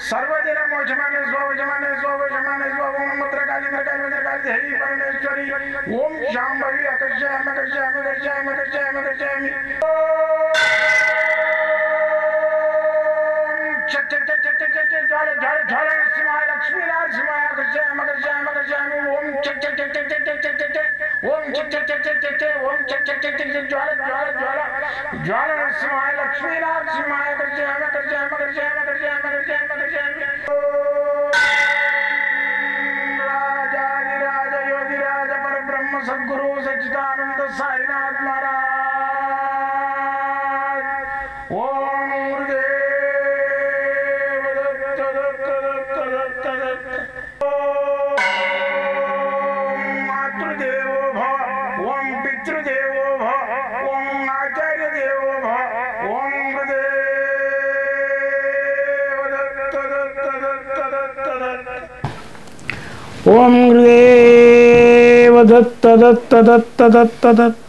सर्वदिन मोचमाने स्वजमाने स्वजमाने स्वम मुद्रकाली मृकाली मृकाली देवी परमेश्वरी ओम शांभवी अकर्षयामि अकर्षयामि अकर्षयामि अकर्षयामि अकर्षयामि चट चट चट चट चट ज्वाला ज्वाला ज्वाला नरसिंहाय लक्ष्मी नरसिंहाय अकर्षयामि अकर्षयामि अकर्षयामि ओम चट चट चट चट चट चट चट ओम चट चट चट चट चट ओम चट चट चट चट ज्वाला ज्वाला ज्वाला ज्वाला नरसिंहाय लक्ष्मी नरसिंहाय अकर्षयामि अकर्षयामि अकर्षयामि अकर्षयामि अकर्षयामि अकर्षयामि राजाधिराज योगिराज परब्रह्म सद्गुरु सच्चिदानंद साईनाथ महाराज ओम गुरुदेव दत्त दत्त दत्त दत्त दत्त ओम मातृदेवो भव ओम पितृदेवो भव ओम आचार्य देवो भव ओम गुरुदेव दत्त दत्त दत्त दत्त दत्त ओम गुरुदेव दत्त दत्त दत्त दत्त दत्त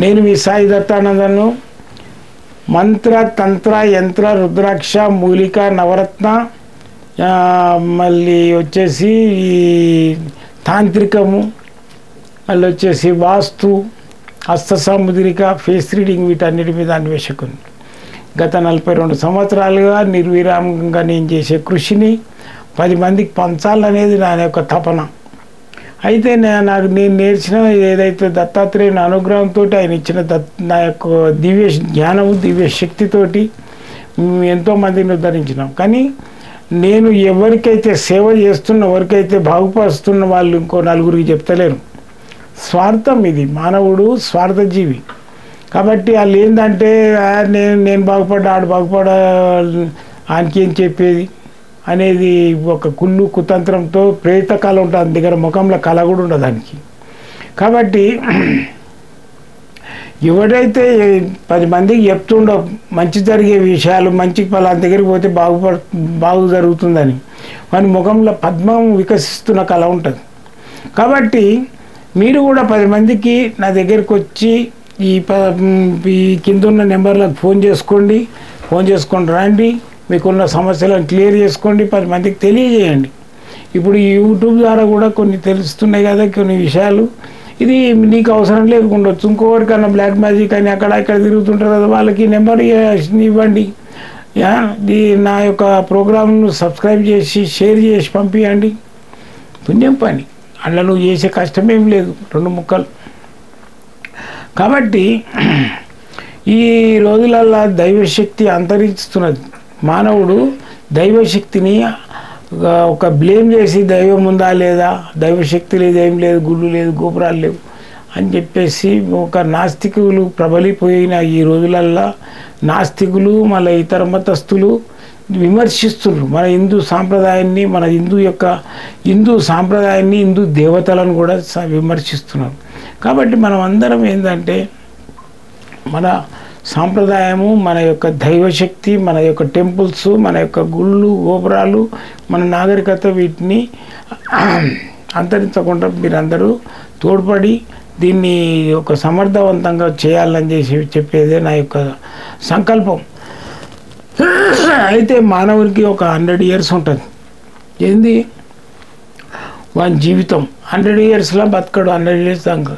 నేను మీ సాయి దత్తానందను మంత్ర తంత్ర యంత్ర రుద్రాక్ష మూలిక నవరత్న మళ్ళీ వచ్చేసి తాంత్రికము మళ్ళీ వచ్చేసి వాస్తు హస్త సాముద్రిక ఫేస్ రీడింగ్ వీటన్నిటి మీద అన్వేషకుని గత 42 సంవత్సరాలుగా నిర్విరామంగా నేను చేసే కృషిని 10 మందికి పంచాలనేది నా యొక్క తపన. అయితే నేను నేర్చిన ఏదైతే దత్తాత్రేయుని అనుగ్రహంతో ఆయన ఇచ్చిన నా యొక్క దివ్య జ్ఞానము దివ్య శక్తితోటి ఎంతోమందిని ఉద్ధరించినాం. కానీ నేను ఎవరికైతే సేవ చేస్తున్న ఎవరికైతే బాగుపరుస్తున్న వాళ్ళు ఇంకో నలుగురికి చెప్తలేరు. స్వార్థం, ఇది మానవుడు స్వార్థజీవి. కాబట్టి వాళ్ళు ఏంటంటే నేను బాగుపడ్డా ఆడు బాగుపడా ఆయనకి ఏం చెప్పేది అనేది ఒక కుళ్ళు కుతంత్రంతో ప్రేత కళ ఉంటుంది దగ్గర, ముఖంలో కళ కూడా ఉండదు దానికి. కాబట్టి ఎవడైతే 10 మందికి చెప్తుండో మంచి జరిగే విషయాలు, మంచి పలాన దగ్గరికి పోతే బాగు జరుగుతుందని, వాని ముఖంలో పద్మం వికసిస్తున్న కళ ఉంటుంది. కాబట్టి మీరు కూడా 10 మందికి నా దగ్గరికి వచ్చి ఈ కింద ఉన్న నెంబర్లకు ఫోన్ చేసుకొని రండి, మీకున్న సమస్యలను క్లియర్ చేసుకోండి, 10 మందికి తెలియజేయండి. ఇప్పుడు ఈ యూట్యూబ్ ద్వారా కూడా కొన్ని తెలుస్తున్నాయి కదా కొన్ని విషయాలు. ఇది నీకు అవసరం లేకుండొచ్చు, ఇంకోవరికన్నా బ్లాక్ మ్యాజిక్ అని అక్కడ ఇక్కడ తిరుగుతుంటారు కదా, వాళ్ళకి నెంబర్ ఇవ్వండి. నా యొక్క ప్రోగ్రామ్ను సబ్స్క్రైబ్ చేసి షేర్ చేసి పంపించండి. పుణ్యం పని, అందులో నువ్వు చేసే కష్టమేం లేదు, 2 ముక్కలు. కాబట్టి ఈ రోజులల్లో దైవశక్తి అంతరిస్తున్నది. మానవుడు దైవశక్తిని ఒక బ్లేమ్ చేసి దైవం ఉందా లేదా, దైవశక్తి లేదు, ఏం లేదు, గుళ్ళు లేదు, గోపురాలు లేవు అని చెప్పేసి ఒక నాస్తికులు ప్రబలిపోయిన ఈ రోజులల్లో నాస్తికులు మళ్ళీ ఇతర మతస్థులు విమర్శిస్తున్నారు మన హిందూ సాంప్రదాయాన్ని, మన హిందూ సాంప్రదాయాన్ని, హిందూ దేవతలను కూడా విమర్శిస్తున్నారు. కాబట్టి మనం అందరం ఏంటంటే మన సాంప్రదాయము, మన యొక్క దైవశక్తి, మన యొక్క టెంపుల్స్, మన యొక్క గుళ్ళు గోపురాలు, మన నాగరికత, వీటిని అంతరించకుండా మీరందరూ తోడ్పడి దీన్ని ఒక సమర్థవంతంగా చేయాలని చెప్పేదే నా యొక్క సంకల్పం. అయితే మానవుడికి ఒక 100 years ఉంటుంది. ఏంది వాని జీవితం 100 yearsలో బతకడు. 100 years దాకా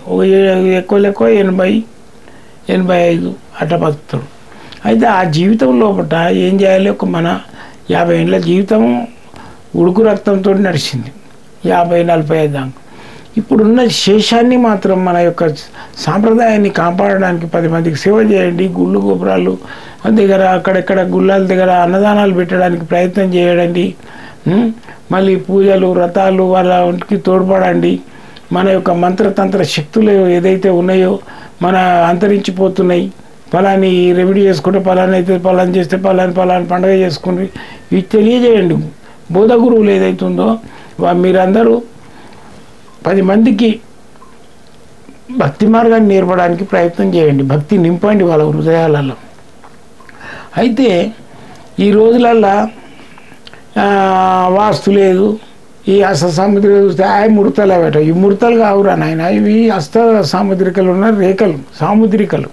ఎక్కువ 80-85 అట్లా బతుకుతాడు. అయితే ఆ జీవితం లోపల ఏం చేయాలి, ఒక మన 50 ఏళ్ళ జీవితం ఉడుకు రక్తంతో నడిచింది, 50-45 దాకా. ఇప్పుడున్న శేషాన్ని మాత్రం మన యొక్క సాంప్రదాయాన్ని కాపాడడానికి 10 మందికి సేవ చేయండి. గుళ్ళు గోపురాలు దగ్గర అక్కడెక్కడ గుళ్ళాల దగ్గర అన్నదానాలు పెట్టడానికి ప్రయత్నం చేయండి. మళ్ళీ పూజలు వ్రతాలు వాళ్ళకి తోడ్పడండి. మన యొక్క మంత్రతంత్ర శక్తులు ఏదైతే ఉన్నాయో మన అంతరించిపోతున్నాయి. ఫలాని రెమెడీ చేసుకుంటే ఫలాని అయితే ఫలాని చేస్తే ఫలాని పండుగ చేసుకుని ఇవి తెలియజేయండి. బోధ గురువులు ఏదైతుందో మీరందరూ 10 మందికి భక్తి మార్గాన్ని నేర్పడానికి ప్రయత్నం చేయండి, భక్తి నింపండి వాళ్ళ హృదయాలలో. అయితే ఈ రోజులల్లో వాస్తు లేదు, ఈ హస్త సాముద్రిక చూస్తే ముడతలు అవేట, ఈ ముడతలు కావురా నాయన, ఇవి హస్త సాముద్రికలు ఉన్న రేఖలు సాముద్రికలు.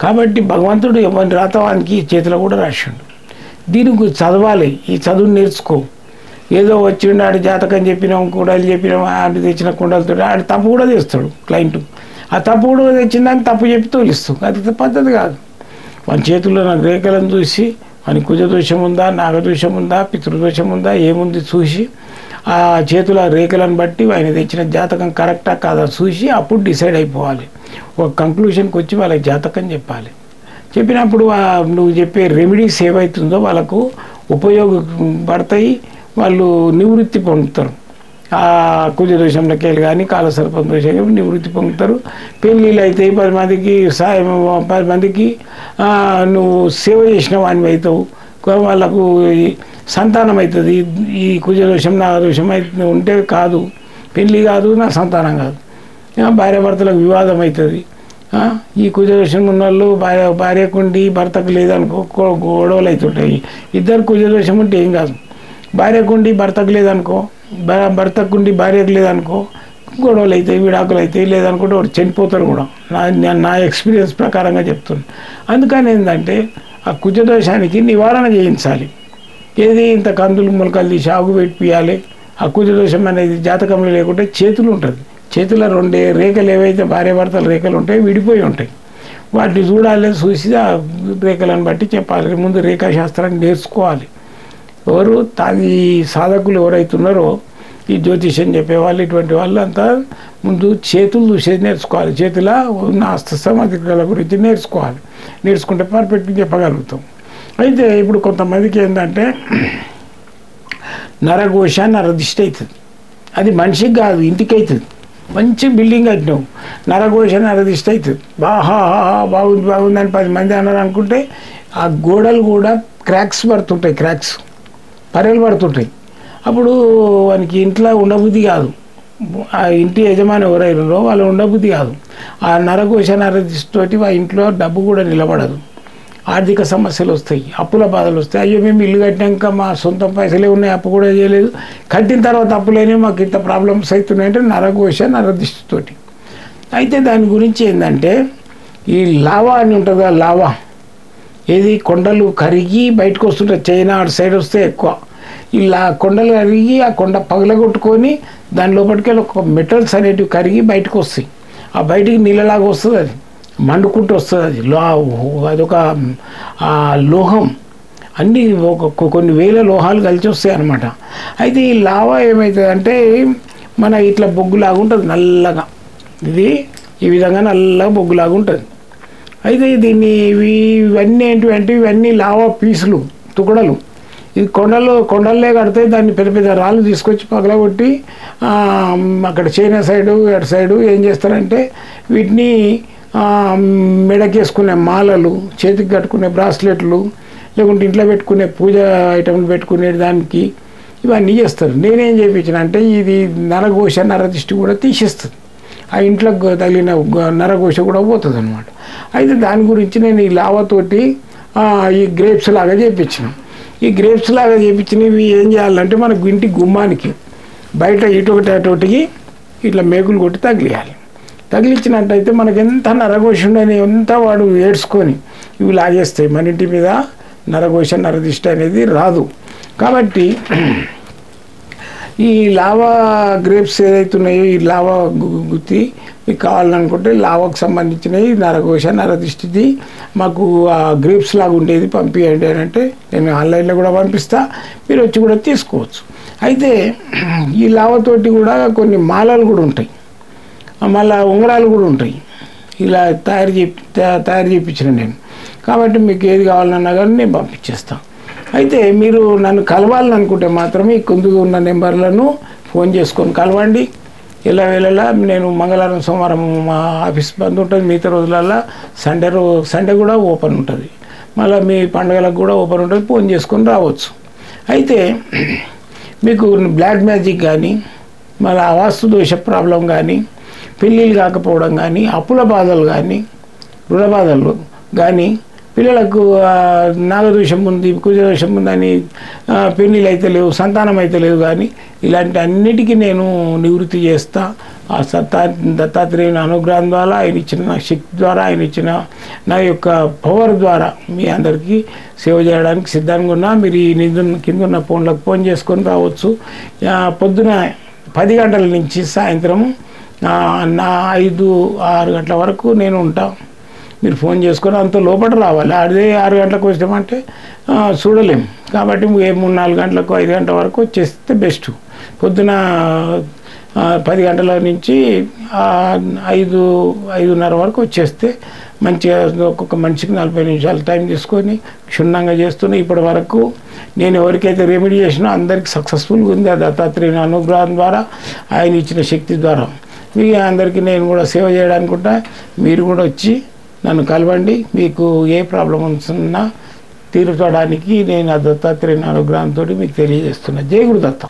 కాబట్టి భగవంతుడు ఎవరి రాతవానికి చేతిలో కూడా రాసిండు. దీనికి చదవాలి, ఈ చదువు నేర్చుకో. ఏదో వచ్చిండు ఆడి జాతకం చెప్పినాం, కుండలు చెప్పినాం, ఆడి తెచ్చిన కుండలతో ఆడి తప్పు కూడా తెస్తాడు క్లయింట్. ఆ తప్పు కూడా తెచ్చిందానికి తప్పు చెప్పి తోలిస్తాం, అది పద్ధతి కాదు. మన చేతుల్లో నాకు రేఖలను చూసి అని కుజదోషం ఉందా, నాగదోషం ఉందా, పితృదోషం ఉందా, ఏముంది చూసి ఆ చేతుల రేఖలను బట్టి ఆయన తెచ్చిన జాతకం కరెక్టా కాదా చూసి అప్పుడు డిసైడ్ అయిపోవాలి. ఒక కంక్లూషన్కి వచ్చి వాళ్ళకి జాతకం చెప్పాలి. చెప్పినప్పుడు నువ్వు చెప్పే రెమెడీస్ ఏవైతుందో వాళ్ళకు ఉపయోగపడతాయి, వాళ్ళు నివృత్తి పొందుతారు. ఆ కుజదోషంలోకి వెళ్ళి కానీ కాలసర్పం దోషం నివృత్తి పొందుతారు. పెళ్ళిళ్ళు అవుతాయి, 10 మందికి సాయం, 10 మందికి నువ్వు సేవ చేసిన వాడిని అవుతావు, వాళ్ళకు సంతానం అవుతుంది. ఈ కుజదోషం నాగదోషం అయితే ఉంటే కాదు, పెళ్ళి కాదు, నా సంతానం కాదు, భార్యాభర్తలకు వివాదం అవుతుంది. ఈ కుజదోషం ఉన్న వాళ్ళు భార్యకుండి భర్తకు లేదనుకో గొడవలు అవుతుంటాయి. ఇద్దరు కుజదోషం ఉంటే ఏం కాదు, భార్యకుండి భర్తకు లేదనుకో, భర్తకుండి భార్యకు లేదనుకో గొడవలు అవుతాయి, విడాకులు అవుతాయి, లేదనుకుంటే వాడు చనిపోతారు కూడా. నా ఎక్స్పీరియన్స్ ప్రకారంగా చెప్తున్నాను. అందుకని ఏంటంటే ఆ కుజదోషానికి నివారణ చేయించాలి. ఏది ఇంత కందులు మొలకలు తీసి ఆగు పెట్టియాలి. ఆ కుజదోషం అనేది జాతకంలో లేకుంటే చేతులు ఉంటుంది, చేతుల 2 రేఖలు ఏవైతే భార్యాభర్తల రేఖలు ఉంటాయి విడిపోయి ఉంటాయి, వాటిని చూడాలి, చూసి ఆ రేఖలను బట్టి చెప్పాలి. ముందు రేఖాశాస్త్రాన్ని నేర్చుకోవాలి. ఎవరు ఈ సాధకులు ఎవరైతున్నారో ఈ జ్యోతిష్యం చెప్పేవాళ్ళు ఇటువంటి వాళ్ళు అంతా ముందు చేతులు చూసేది నేర్చుకోవాలి, చేతుల ఉన్న హస్త సామగ్రికల గురించి నేర్చుకోవాలి. నేర్చుకుంటే పర్ఫెక్ట్గా చెప్పగలుగుతాం. అయితే ఇప్పుడు కొంతమందికి ఏంటంటే నరఘోష నరదిష్టి అవుతుంది. అది మనిషికి కాదు, ఇంటికి అవుతుంది. మంచి బిల్డింగ్ కట్టినావు, నరఘోష నరదిష్టి అవుతుంది. బాగుంది బాగుంది అని 10 మంది అన్నారు అనుకుంటే ఆ గోడలు కూడా క్రాక్స్ పడుతుంటాయి, పరెలు పడుతుంటాయి. అప్పుడు వానికి ఇంట్లో ఉండబుద్ధి కాదు, ఆ ఇంటి యజమాని ఎవరైనారో వాళ్ళు ఉండబుద్ధి కాదు. ఆ నరఘోష నరదిష్టితోటి ఆ ఇంట్లో డబ్బు కూడా నిలబడదు, ఆర్థిక సమస్యలు వస్తాయి, అప్పుల బాధలు వస్తాయి. అయ్యో మేము ఇల్లు కట్టినాక మా సొంత పైసలే ఉన్నాయి, అప్పు కూడా చేయలేదు, కట్టిన తర్వాత అప్పులేనే మాకు ఇంత ప్రాబ్లమ్స్ అవుతున్నాయంటే నరఘోష నరదిష్టితోటి. అయితే దాని గురించి ఏంటంటే ఈ లావా అని ఉంటుంది, ఆ లావా ఏది కొండలు కరిగి బయటకు వస్తుంటాయి. చైనా అటు సైడ్ వస్తే ఎక్కువ ఇలా కొండలు కరిగి ఆ కొండ పగలగొట్టుకొని దాని లోపలికి ఒక మెటల్స్ అనేటివి కరిగి బయటకు వస్తాయి. ఆ బయటికి నీళ్ళలాగా వస్తుంది, అది మండుకుంటూ వస్తుంది. అది అదొక లోహం, అన్నీ కొన్ని వేల లోహాలు కలిసి వస్తాయి అన్నమాట. అయితే ఈ లావా ఏమవుతుంది అంటే మన ఇట్లా బొగ్గులాగా ఉంటుంది నల్లగా, ఇది ఈ విధంగా నల్లగా బొగ్గులాగా ఉంటుంది. అయితే దీన్ని ఇవన్నీ ఏంటంటే ఇవన్నీ లావా పీసులు, తుకడలు. ఇది కొండలే కడితే దాన్ని పెద్ద పెద్ద రాళ్ళు తీసుకొచ్చి పగలగొట్టి అక్కడ చైనా సైడు అటు సైడు ఏం చేస్తారంటే వీటిని మెడకేసుకునే మాలలు, చేతికి కట్టుకునే బ్రాస్లెట్లు, లేకుంటే ఇంట్లో పెట్టుకునే పూజ ఐటమ్లు పెట్టుకునే దానికి ఇవన్నీ చేస్తారు. నేనేం చేయించిన అంటే ఇది నరఘోష నరదిష్టి కూడా తీసేస్తుంది, ఆ ఇంట్లో తగిలిన నరఘోష కూడా పోతుంది అనమాట. అయితే దాని గురించి నేను ఈ లావతోటి ఈ గ్రేప్స్ లాగా చేయించిన. ఈ గ్రేప్స్ లాగా చేయించినవి ఏం చేయాలంటే మనకు ఇంటి గుమ్మానికి బయట ఇటొకటి అటొకటికి ఇట్లా మేకులు కొట్టి తగిలియాలి. తగిలించినట్టయితే మనకు ఎంత నరఘోష ఉండని ఎంత వాడు ఏడ్చుకొని ఇవి లాగేస్తాయి, మన ఇంటి మీద నరఘోష నరదిష్టి అనేది రాదు. కాబట్టి ఈ లావా గ్రేప్స్ ఏదైతున్నాయో ఈ లావా గుత్తి మీకు కావాలనుకుంటే లావాకు సంబంధించినవి నరఘోష నరదిష్టిది మాకు ఆ గ్రేప్స్ లాగా ఉండేది పంపించండి అని అంటే నేను ఆన్లైన్లో కూడా పంపిస్తా, మీరు వచ్చి కూడా తీసుకోవచ్చు. అయితే ఈ లావాతోటి కూడా కొన్ని మాలలు కూడా ఉంటాయి, మళ్ళీ ఉంగరాలు కూడా ఉంటాయి. ఇలా తయారు చేయించిన నేను. కాబట్టి మీకు ఏది కావాలన్నా కానీ నేను పంపించేస్తాను. అయితే మీరు నన్ను కలవాలని అనుకుంటే మాత్రమే కిందగా ఉన్న నెంబర్లను ఫోన్ చేసుకొని కలవండి. వేళలా నేను మంగళవారం సోమవారం మా ఆఫీస్ బంద్ ఉంటుంది, మిగతా రోజులల్లో సండే కూడా ఓపెన్ ఉంటుంది. మళ్ళీ మీ పండుగలకు కూడా ఓపెన్ ఉంటుంది, ఫోన్ చేసుకొని రావచ్చు. అయితే మీకు బ్లాక్ మ్యాజిక్ కానీ మళ్ళీ వాస్తు దోష ప్రాబ్లం కానీ పెళ్ళిళ్ళు కాకపోవడం కానీ అప్పుల బాధలు కానీ రుణ బాధలు కానీ పిల్లలకు నాగదోషం ఉంది కుజదోషం ఉందని పెళ్ళిళ్ళు అయితే లేవు సంతానం అయితే లేవు కానీ ఇలాంటి అన్నిటికీ నేను నివృత్తి చేస్తా ఆ దత్తాత్రేయుని అనుగ్రహం ద్వారా ఆయన ఇచ్చిన నా శక్తి ద్వారా ఆయన ఇచ్చిన నా యొక్క పవర్ ద్వారా మీ అందరికీ సేవ చేయడానికి సిద్ధంగా ఉన్నా. మీరు ఈ కింద ఉన్న ఫోన్లకు ఫోన్ చేసుకొని రావచ్చు. పొద్దున 10 గంటల నుంచి సాయంత్రం 5-6 గంటల వరకు నేను ఉంటాను. మీరు ఫోన్ చేసుకొని అంత లోపల రావాలి. అదే 6 గంటలకు వచ్చామంటే చూడలేం. కాబట్టి 3-4 గంటలకు 5 గంటల వరకు వచ్చేస్తే బెస్ట్. పొద్దున 10 గంటల నుంచి 5-5:30 వరకు వచ్చేస్తే మంచిగా ఒక్కొక్క మనిషికి 40 నిమిషాలు టైం తీసుకొని క్షుణ్ణంగా చేస్తున్నాయి. ఇప్పటి వరకు నేను ఎవరికైతే రెమెడీ చేసినా అందరికీ సక్సెస్ఫుల్గా ఉంది. ఆ దత్తాత్రేయుని అనుగ్రహం ద్వారా ఆయన ఇచ్చిన శక్తి ద్వారా మీ అందరికీ నేను కూడా సేవ చేయడానికి ఉంటా. మీరు కూడా వచ్చి నన్ను కలవండి. మీకు ఏ ప్రాబ్లం ఉన్నా తీర్చడానికి నేను ఆ దత్తాత్రేయుని అనుగ్రహంతో మీకు తెలియజేస్తున్నా. జై గురుదత్త.